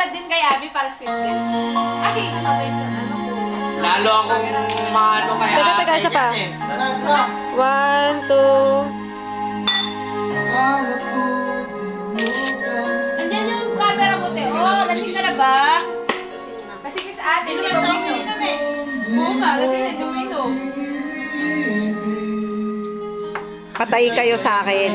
din kay Abby para sweet din. Ay, Lalo akong maano kaya. Teka, isa pa. 1, 2. Andyan yung camera mo, Te. Oh, lasing ka na ba? Lasing ka sa atin. Hindi ka sa umiinom eh. Oo nga, lasing na yung umiinom. Patay kayo sa akin.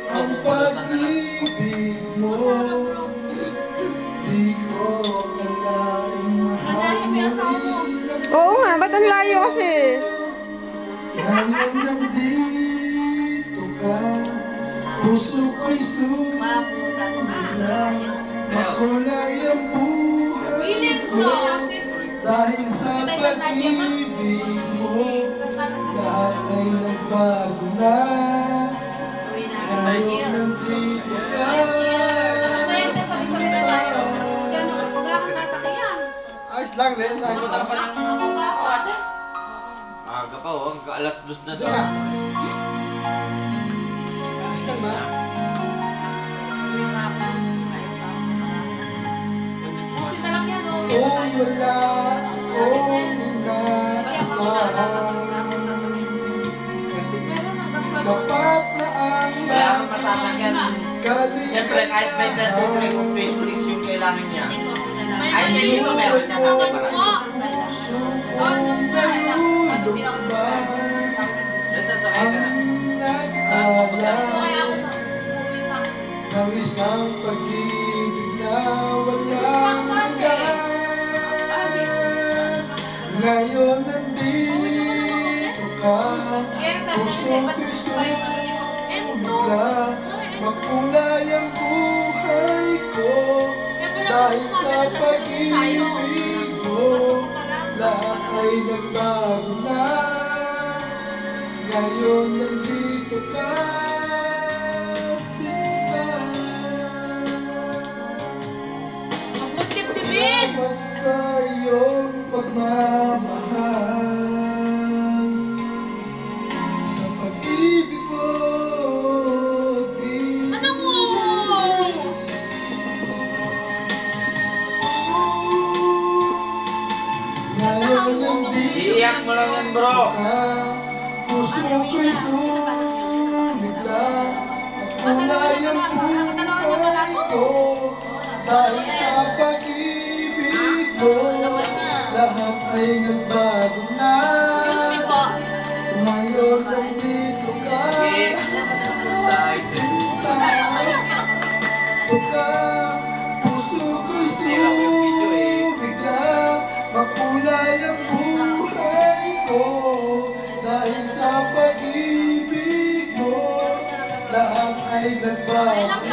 Ang pag-ibig mo, di ko kalaing mahal. Oo nga, ba't ang layo kasi? Ngayon nandito ka, puso ko'y sumula. Makulay ang buhay ko, dahil sa pag-ibig mo, lahat ay nagbago na. Ngayon nandito ka, ayos lang, Len. Ayos lang. Aga pa oh, alas 2 na daw. Ayos lang ba? Oh, wala akong inaasahan. Sapat na ang Kaya ang masasakyan. Siyempre kahit may kaligayahan. kung Netflix yung kailangan niya. Ay, dito meron na natin para. Yan sasakay ka na. Nag-alala ng isang pag-ibig na walang hanggan. Ngayon nandito ka, puso ko'y sumula. Makulay ang buhay ko, dahil sa pag-ibig mo, lahat ay nagbago na. Ngayon nandito ka, sinta. Salamat sa iyong pagmamahal, sa pag-ibig mo, di. Ngayon nandito Iiyak mo lang yan bro. ka, puso ko'y sumigla. Makulay ang buhay ko, dahil sa pag-ibig mo, lahat ay nagbago na. Ngayon nandito ka, sinta. Ka, puso ko'y sumigla. Makulay ang buhay ko, dahil sa pag-ibig mo, lahat ay nagbago